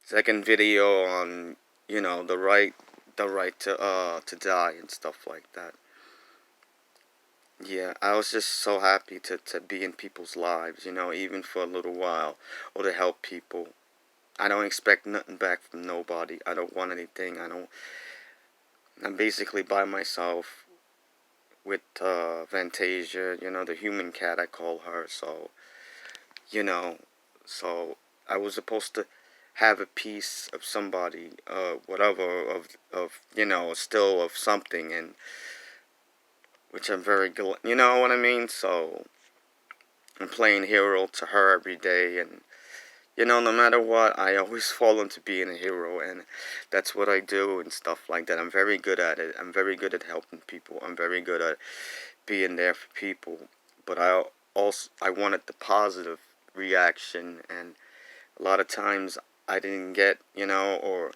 second video on, the right to die and stuff like that. Yeah, I was just so happy to be in people's lives, even for a little while, or to help people. I don't expect nothing back from nobody. I don't want anything. I'm basically by myself with Fantasia, the human cat I call her. You know, so I was supposed to have a piece of somebody, whatever, still of something, and which I'm very glad, you know what I mean? So I'm playing hero to her every day, and no matter what, I always fall into being a hero, and that's what I do and stuff like that. I'm very good at it. I'm very good at helping people. I'm very good at being there for people. But I wanted the positive reaction, and a lot of times I didn't get, or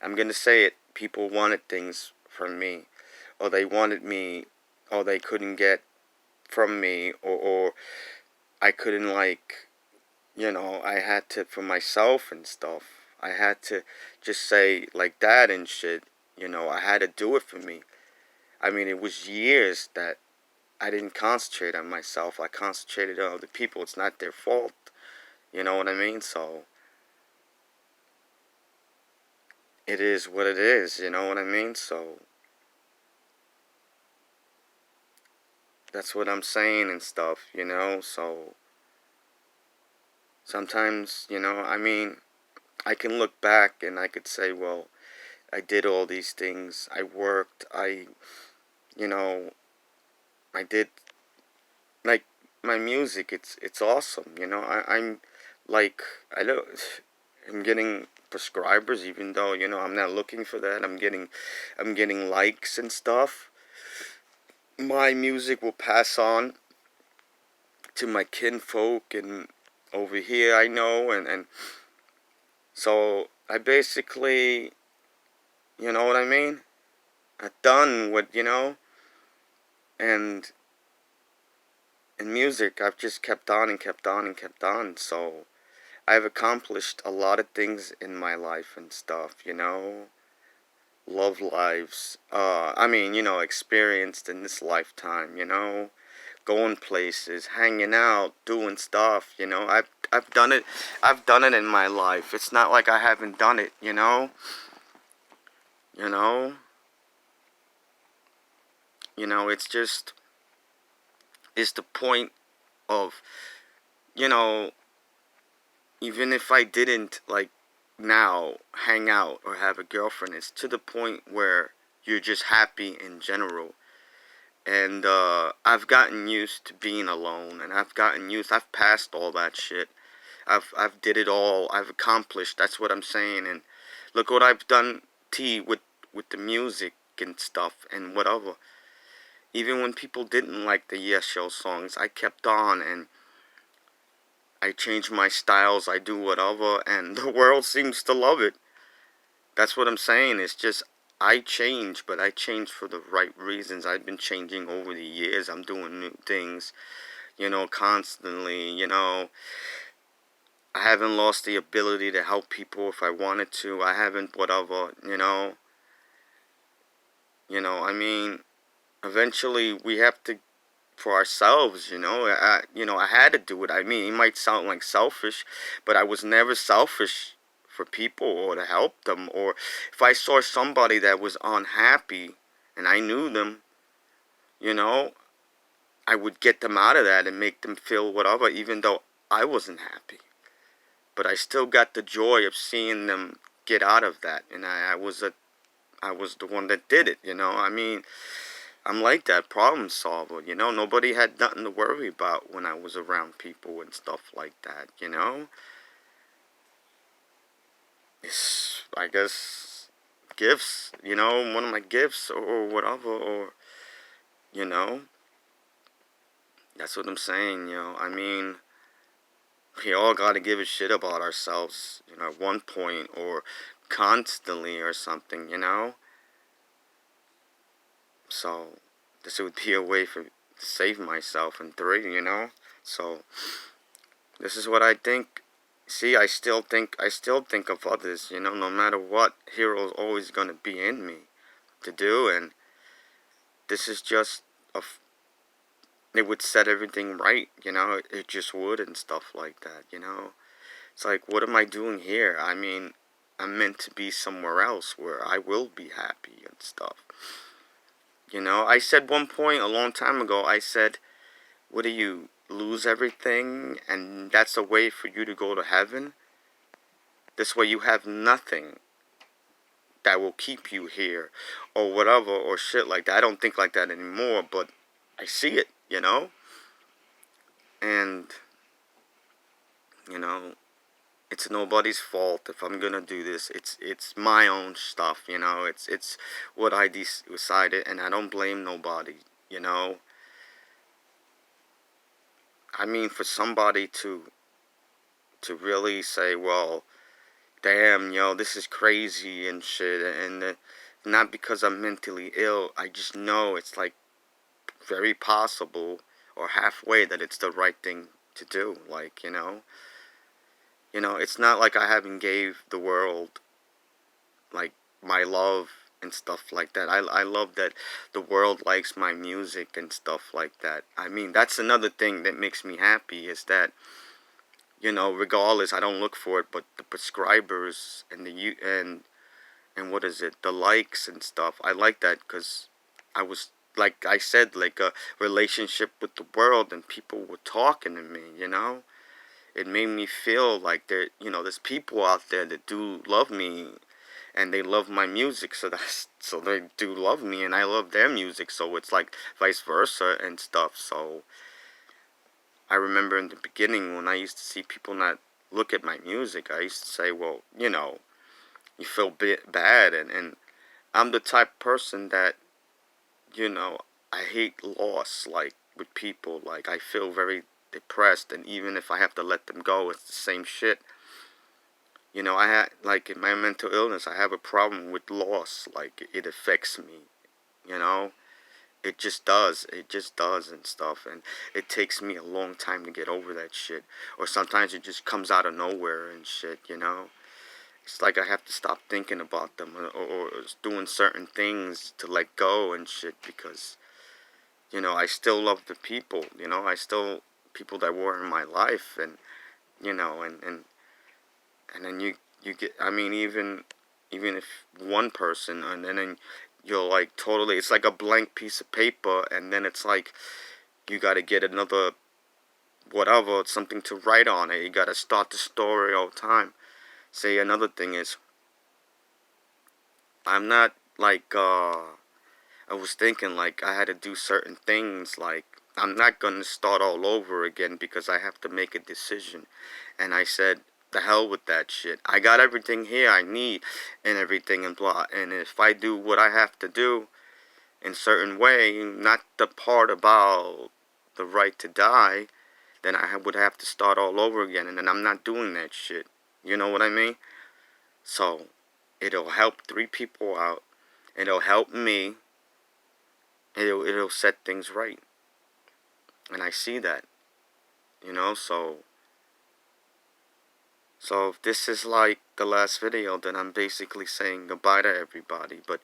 I'm gonna say it. People wanted things from me, or they wanted me, or they couldn't get from me, or I couldn't I had to, for myself and stuff, I had to just say like that and shit. I had to do it for me. I mean, it was years that I didn't concentrate on myself. I concentrated on other people. It's not their fault. You know what I mean? So it is what it is. You know what I mean? So that's what I'm saying and stuff. So sometimes, I mean, I can look back and I could say, well, I did all these things. I worked. You know, I did, like, my music. It's awesome. I'm like, I don't. I'm getting prescribers, even though I'm not looking for that. I'm getting likes and stuff. My music will pass on to my kinfolk and over here, I know, and so I basically, you know what I mean. I've done what and in music, I've just kept on and kept on and kept on. So I've accomplished a lot of things in my life and stuff. Love lives. I mean, experienced in this lifetime. Going places, hanging out, doing stuff. I've done it. I've done it in my life. It's not like I haven't done it. You know. It's just it's the point of you know even if I didn't like now hang out or have a girlfriend, it's to the point where you're just happy in general. And I've gotten used to being alone, and I've passed all that shit. I've did it all. I've accomplished. That's what I'm saying. And look what I've done, with the music and stuff and whatever. Even when people didn't like the Yes Show songs, I kept on and I change my styles. I do whatever, and the world seems to love it. That's what I'm saying. It's just I change, but I change for the right reasons. I've been changing over the years. I'm doing new things, constantly. I haven't lost the ability to help people if I wanted to. I haven't, whatever. I mean, eventually we have to for ourselves. I had to do it. I mean, it might sound like selfish, but I was never selfish for people or to help them. Or if I saw somebody that was unhappy and I knew them, you know, I would get them out of that and make them feel whatever, even though I wasn't happy. But I still got the joy of seeing them get out of that, and I was the one that did it. I mean, I'm like that problem solver. Nobody had nothing to worry about when I was around people and stuff like that. It's, I guess, gifts, one of my gifts or whatever, or, you know, that's what I'm saying. I mean, we all gotta give a shit about ourselves, at one point or constantly or something. So, this would be a way to save myself, and three. So, this is what I think see, I still think of others, no matter what, hero's always gonna be in me to do, and this is just it would set everything right, it just would and stuff like that. It's like, what am I doing here? I mean, I'm meant to be somewhere else where I will be happy and stuff. I said one point a long time ago, I said, what do you lose everything and that's a way for you to go to heaven? This way you have nothing that will keep you here or whatever or shit like that. I don't think like that anymore, but I see it. And, you know, it's nobody's fault if I'm gonna do this. It's my own stuff, it's what I decided, and I don't blame nobody, you know. I mean, for somebody to really say, well, damn, this is crazy and shit, and not because I'm mentally ill, I just know it's like very possible or halfway that it's the right thing to do, like, it's not like I haven't gave the world like my love and stuff like that. I love that the world likes my music and stuff like that. I mean, that's another thing that makes me happy is that, regardless, I don't look for it, but the prescribers and and what is it, the likes and stuff. I like that because I was, like I said, like a relationship with the world, and people were talking to me. It made me feel like there's people out there that do love me, and they love my music, so they do love me, and I love their music, so it's like vice versa and stuff. So I remember in the beginning when I used to see people not look at my music, I used to say, well, you feel bad, and I'm the type of person that, I hate loss, like, with people. Like, I feel very depressed, and even if I have to let them go, it's the same shit. I had, like, in my mental illness, I have a problem with loss. Like, it affects me, you know? It just does. It just does and stuff. And it takes me a long time to get over that shit. Or sometimes it just comes out of nowhere and shit. It's like I have to stop thinking about them, or doing certain things to let go and shit, because, I still love the people, I still, people that were in my life, and, and then you get, I mean, even if one person, and then you're like totally, it's like a blank piece of paper, and then it's like you got to get another whatever, something to write on it. You got to start the story all the time. Say another thing is, I'm not like I was thinking like I had to do certain things, like I'm not going to start all over again because I have to make a decision. And I said, the hell with that shit. I got everything here I need and everything and blah. And if I do what I have to do in certain way, not the part about the right to die, then I would have to start all over again. And then I'm not doing that shit. You know what I mean? So, it'll help 3 people out. It'll help me. It'll set things right. And I see that. So if this is like the last video, then I'm basically saying goodbye to everybody. But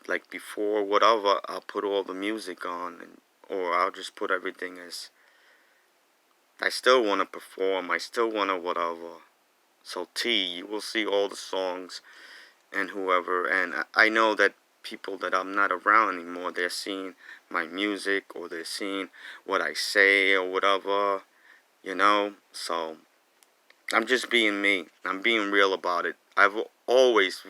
like before, whatever, I'll put all the music on, or I'll just put everything as, I still want to perform, I still want to whatever. So you will see all the songs and whoever, and I know that people that I'm not around anymore, they're seeing my music, or they're seeing what I say or whatever, so I'm just being me. I'm being real about it. I've always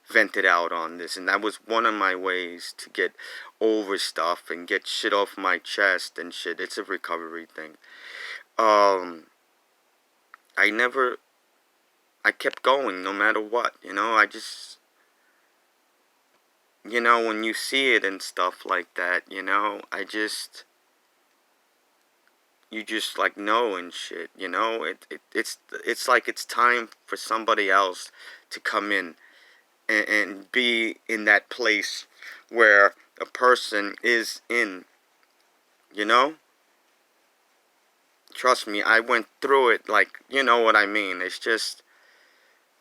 vented out on this, and that was one of my ways to get over stuff and get shit off my chest and shit. It's a recovery thing. I never, I kept going no matter what, I just, when you see it and stuff like that, I just, you just like know and shit, it's like it's time for somebody else to come in and be in that place where a person is in, you know Trust me, I went through it, like, you know what I mean. It's just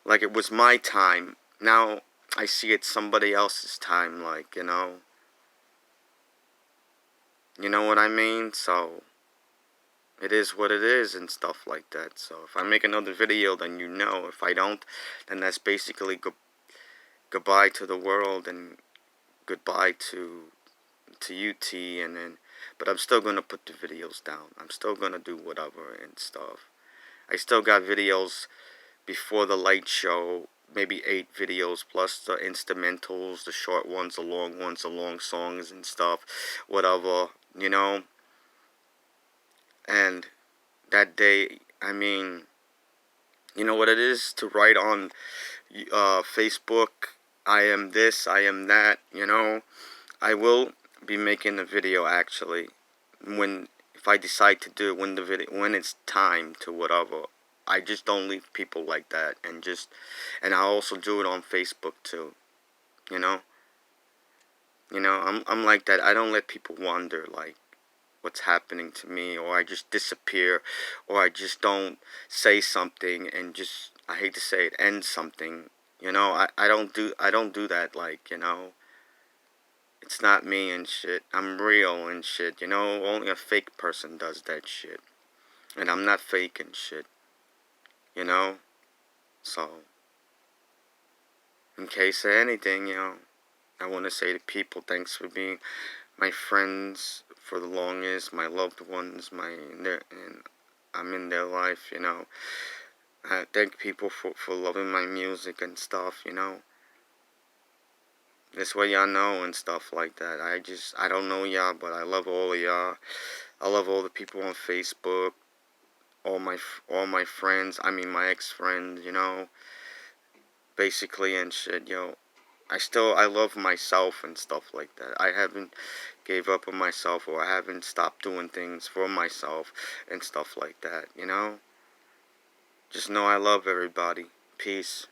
like it was my time. Now I see it's somebody else's time, like, you know. You know what I mean? So it is what it is and stuff like that. So if I make another video, then you know. If I don't, then that's basically goodbye to the world and goodbye to UT, and then, but I'm still gonna put the videos down. I'm still gonna do whatever and stuff. I still got videos before the light show, maybe 8 videos plus the instrumentals, the short ones, the long songs and stuff, whatever, you know. And that day, I mean, you know what it is to write on Facebook, I am this, I am that, you know. I will be making a video actually when, if I decide to do it, when the video, when it's time to whatever. I just don't leave people like that, and I also do it on Facebook too, you know. I'm like that. I don't let people wonder like what's happening to me, or I just disappear, or I just don't say something and just, I hate to say it, end something. I don't do that, like, you know. It's not me and shit. I'm real and shit, you know. Only a fake person does that shit. And I'm not fake and shit, you know. So, in case of anything, you know, I want to say to people, thanks for being my friends for the longest, my loved ones, and I'm in their life, you know. I thank people for loving my music and stuff, you know. This way y'all know and stuff like that. I don't know y'all, but I love all of y'all. I love all the people on Facebook, all my friends, I mean my ex-friends, you know, basically and shit, yo. I love myself and stuff like that. I haven't gave up on myself, or I haven't stopped doing things for myself and stuff like that, you know. Just know I love everybody. Peace.